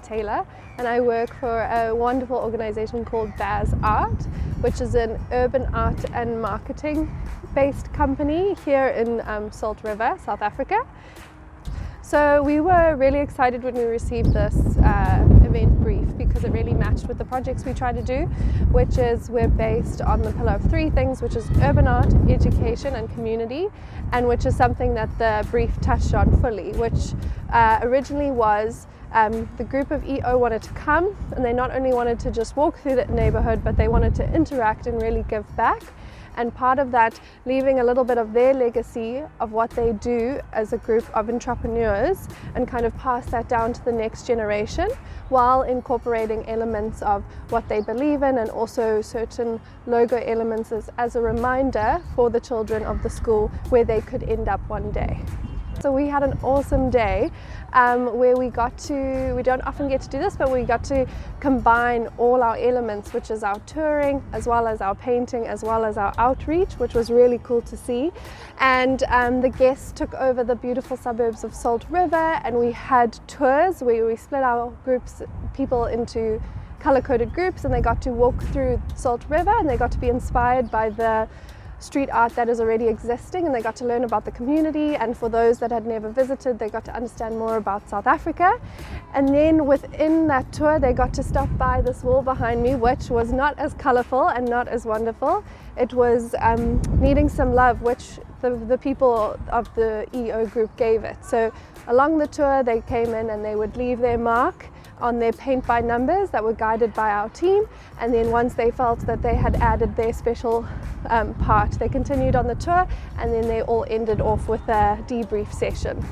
Taylor, and I work for a wonderful organization called Baz-Art, which is an urban art and marketing based company here in Salt River, South Africa. So we were really excited when we received this event brief because it really matched with the projects we try to do, which is we're based on the pillar of three things, which is urban art, education and community, and which is something that the brief touched on fully, which originally was the group of EO wanted to come, and they not only wanted to just walk through the neighborhood, but they wanted to interact and really give back. And part of that, leaving a little bit of their legacy of what they do as a group of entrepreneurs and kind of pass that down to the next generation while incorporating elements of what they believe in and also certain logo elements as a reminder for the children of the school where they could end up one day. So we had an awesome day where we don't often get to do this, but we got to combine all our elements, which is our touring, as well as our painting, as well as our outreach, which was really cool to see. And the guests took over the beautiful suburbs of Salt River, and we had tours where we split our people into color-coded groups, and they got to walk through Salt River, and they got to be inspired by the street art that is already existing, and they got to learn about the community, and for those that had never visited, they got to understand more about South Africa. And then within that tour, they got to stop by this wall behind me, which was not as colorful and not as wonderful. It was needing some love, which the people of the EO group gave it. So along the tour, they came in and they would leave their mark on their paint by numbers that were guided by our team, and then once they felt that they had added their special part, they continued on the tour, and then they all ended off with a debrief session.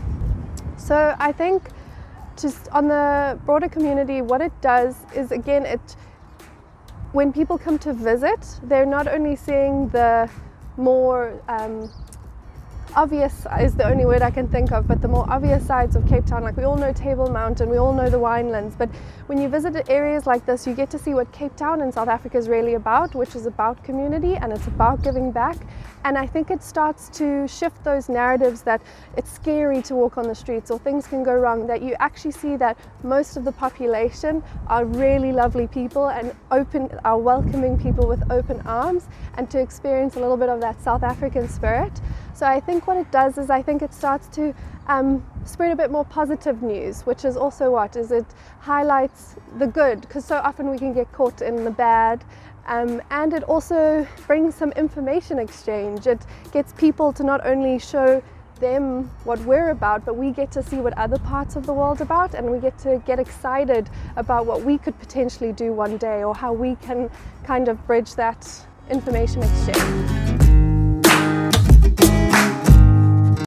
So I think just on the broader community, what it does is, again, when people come to visit, they're not only seeing the more obvious is the only word I can think of, but the more obvious sides of Cape Town. Like, we all know Table Mountain, we all know the winelands, but when you visit areas like this, you get to see what Cape Town and South Africa is really about, which is about community and it's about giving back. And I think it starts to shift those narratives that it's scary to walk on the streets or things can go wrong, that you actually see that most of the population are really lovely people and are welcoming people with open arms, and to experience a little bit of that South African spirit. So I think what it does is, I think it starts to spread a bit more positive news, which is also it highlights the good, because so often we can get caught in the bad. And it also brings some information exchange. It gets people to not only show them what we're about, but we get to see what other parts of the world are about, and we get to get excited about what we could potentially do one day, or how we can kind of bridge that information exchange.